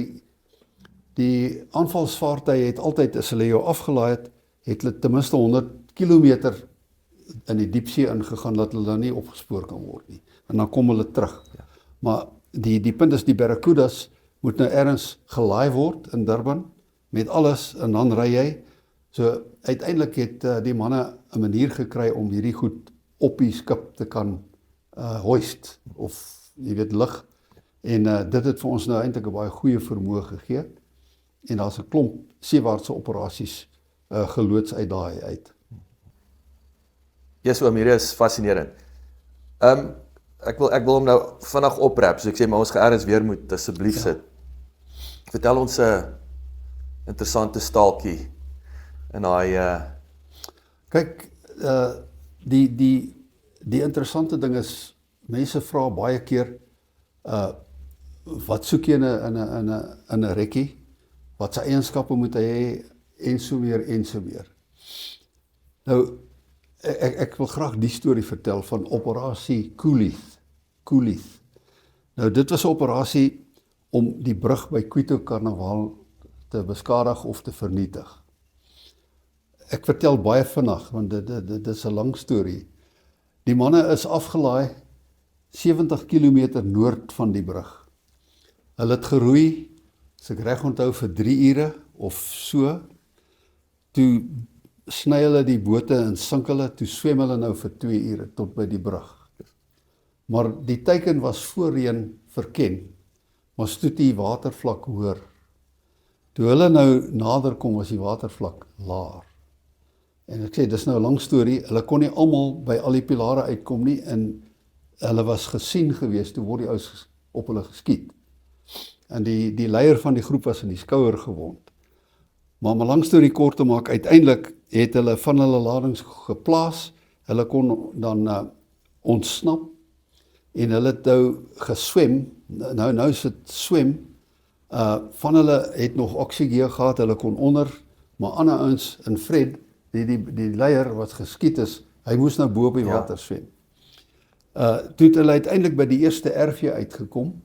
Speaker 4: die aanvalsvaartuie het altyd, as hulle jou afgelaai het hulle ten minste 100 kilometer in die diepsee ingegaan, dat hulle dan nie opgespoor kan word nie. En dan kom hulle terug. Ja. Maar die punt is, die Barracudas moet nou ergens gelaai word in Durban, met alles, en dan ry jy. So uiteindelik het die manne 'n manier gekry om hierdie goed op die skip te kan hoist, of jy weet lig. En dit het vir ons nou eintlik 'n baie goeie vermoë gegee. En daar's 'n klomp seewaartse operasies geloods uit daai uit.
Speaker 3: Yes, hierdie is fascinerend. Ek wil hom nou vinnig oprap, so ek sê maar ons geërns weer moet asseblief sit. Vertel ons 'n interessante staaltjie in daai
Speaker 4: Kyk, die interessante ding is, mense vra baie keer, wat soek jy in 'n rekkie? Wat sy eienskappe moet hy hê, en so meer. Nou, ek wil graag die storie vertel van operasie Coolith. Nou, dit was 'n operasie om die brug by Quito Karnaval te beskadig of te vernietig. Ek vertel baie vinnig, want dit is 'n lang storie. Die manne is afgelaai 70 km noord van die brug. Hulle het geroei, as ek reg onthou, vir 3 ure of so. Toe sny hulle die bote en sink hulle, toe swem hulle nou vir 2 ure tot by die brug. Maar die teiken was voorheen verken, maar toe die watervlak hoër. Toe hulle nou nader kom, was die watervlak laer. En ek sê, dis nou 'n lang storie, hulle kon nie almal by al die pilare uitkom nie, en hulle was gesien gewees, toe word die ouens op hulle geskiet. En die leier van die groep was in die skouer gewond. Maar om 'n lang storie kort te maak, uiteindelik het hulle van hulle ladings geplaas, hulle kon dan ontsnap, en hulle het nou geswem, nou is dit swem, van hulle het nog oksigen gehad, hulle kon onder, maar ander ouens in Fred, die leier wat geskiet is, hy moes nou bo op die water swem. Toe het hulle uiteindelik by die eerste erfie uitgekom,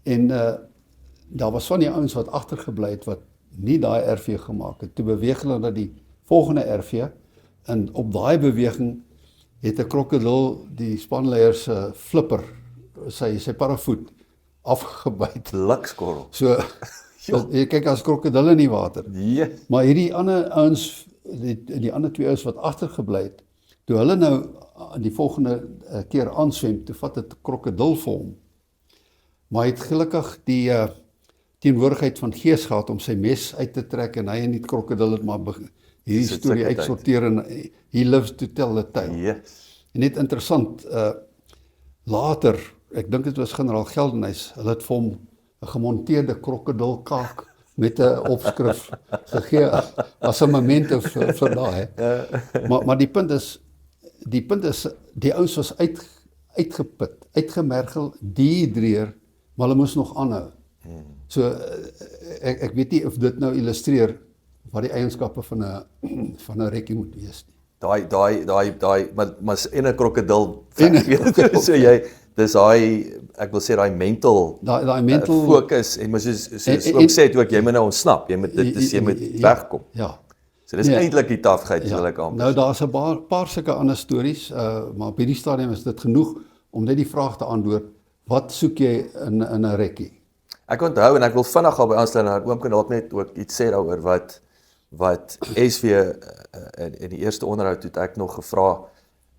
Speaker 4: en daar was van die ouens wat agtergebly het, wat nie daai erfie gemaak het. Toe beweeg hulle na die volgende erfie, en op daai beweging het 'n krokodil die spanleier se flipper, sy parafoot, afgebyt.
Speaker 3: Lukskorrel.
Speaker 4: So, jy kyk as krokodille in die water.
Speaker 3: Yes.
Speaker 4: Maar hierdie ander ouens, die ander 2 ouens wat agtergebly het, toe hulle nou die volgende keer aanswem, toe vat dit krokodil vir hom. Maar hy het gelukkig die teenwoordigheid van gees gehad om sy mes uit te trek, en hy en die krokodil het maar hierdie storie uitsorteer, en he lives to tell the tale.
Speaker 3: Yes.
Speaker 4: En net interessant, later, ek dink dit was generaal Geldenhuys, hulle het vir hom 'n gemonteerde krokodilkaak met 'n opskrif gegee as 'n memento vir daai. Maar die punt is, die ouens was uitgeput, uitgemergel, dehydreer, maar hulle moes nog aanhou. So, ek weet nie of dit nou illustreer wat die eienskappe van 'n rekkie moet wees nie.
Speaker 3: Daai maar en 'n krokodil so jy dis ek wil sê daai mental fokus en maar soos ook sê het ook jy moet nou ontsnap, jy moet wegkom.
Speaker 4: Ja.
Speaker 3: So dis eintlik die taafheid wil ek amper.
Speaker 4: Nou daar's 'n paar sulke ander stories, maar op hierdie stadium is dit genoeg om net die vraag te antwoord, wat soek jy in 'n rekkie?
Speaker 3: Ek onthou en ek wil vinnig al by aansluit na oom kan dalk net ook iets sê daaroor wat SW in die eerste onderhoud het ek nog gevra,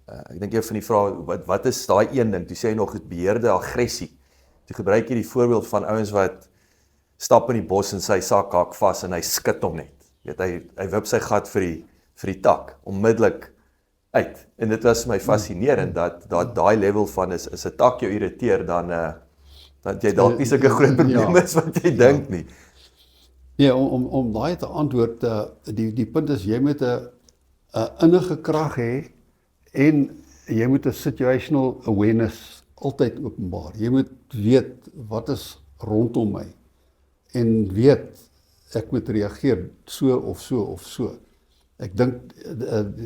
Speaker 3: ek dink een van die vrae wat is daai een ding, toe sê hy nog het beheerde aggressie. Toe gebruik jy die voorbeeld van ouens wat stap in die bos en sy sak hak vas en hy skud hom net. Weet hy wip sy gat vir die tak onmiddellik uit. En dit was my fascinerend dat daai level van is 'n tak jou irriteer dan dat jy dalk nie sulke groot probleme is wat jy dink nie.
Speaker 4: Nee, om daai te antwoord, die punt is jy moet 'n innige krag hê en jy moet 'n situational awareness altyd openbaar. Jy moet weet wat is rondom my en weet ek moet reageer so of so of so. Ek dink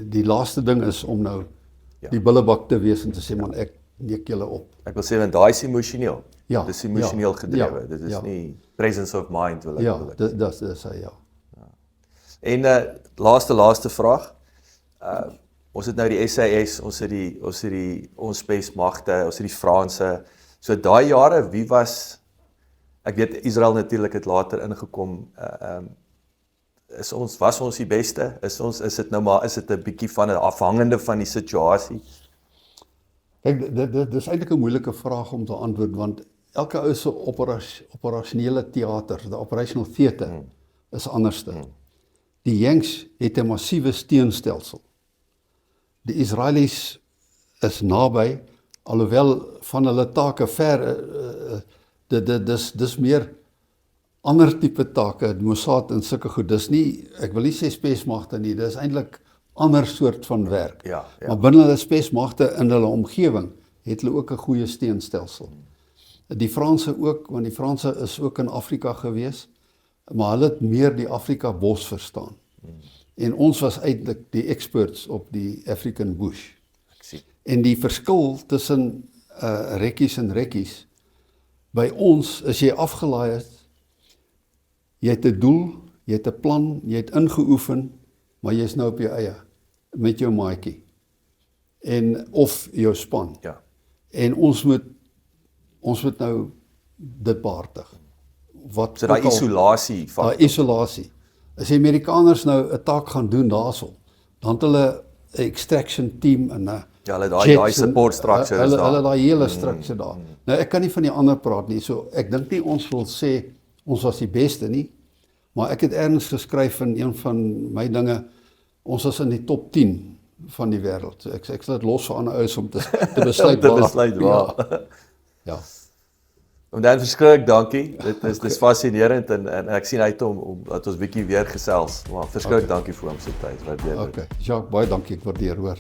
Speaker 4: die laaste ding is om nou die bullebak te wees en te sê man ek neek julle op.
Speaker 3: Ek wil sê want daai is emosioneel.
Speaker 4: Ja,
Speaker 3: dis emosioneel gedrewe.
Speaker 4: Ja,
Speaker 3: dit is nie presence of mind wil ek.
Speaker 4: Ja, dis hy ja.
Speaker 3: En laaste vraag. Ons het nou die SAS, ons het ons spesmagte, ons het die Franse. So daai jare, wie was ek weet Israel natuurlik het later ingekom. Was ons die beste? Is dit nou maar is dit 'n bietjie van 'n afhangende van die situasie?
Speaker 4: Kyk, dit is eintlik 'n moeilike vraag om te antwoord want elke ou se operasionele teater, die operational theater is anderste. Die Yanks het 'n massiewe steunstelsel. Die Israelies is naby, alhoewel van hulle take ver, dis meer ander tipe take, Mossad en sulke goed. Dis nie, ek wil nie sê spesmagte nie, dis eintlik ander soort van werk.
Speaker 3: Ja.
Speaker 4: Maar binne hulle spesmagte in hulle omgewing het hulle ook 'n goeie steunstelsel. Die Franse ook, want die Franse is ook in Afrika gewees, maar hulle het meer die Afrika bos verstaan. En ons was eintlik die experts op die African bush.
Speaker 3: Ek sien.
Speaker 4: En die verskil tussen rekkies en rekkies, by ons is jy afgelaai het, jy het 'n doel, jy het 'n plan, jy het ingeoefen, maar jy is nou op jou eie met jou maatjie en of jou span.
Speaker 3: Ja.
Speaker 4: En ons moet nou dit behartig. Wat
Speaker 3: So daai isolasie van
Speaker 4: daai isolasie. As die Amerikaners nou 'n taak gaan doen daarso, dan het hulle 'n extraction team en 'n
Speaker 3: ja, hulle daai support structure is daar.
Speaker 4: Hulle daai hele structure daar. Nou ek kan nie van die ander praat nie. So ek dink nie ons wil sê ons was die beste nie, maar ek het ergens geskryf in een van my dinge, ons was in die top 10 van die wêreld. So ek sal dit los vir ander ouens om te besluit
Speaker 3: waar.
Speaker 4: Ja.
Speaker 3: En dan verskriklik dankie. Dit is fascinerend en ek sien uit om dat ons bietjie weer gesels. Maar verskriklik dankie vir hom se tyd. Waardeer dit.
Speaker 4: Okay. Jacques, baie dankie, ek waardeer hoor.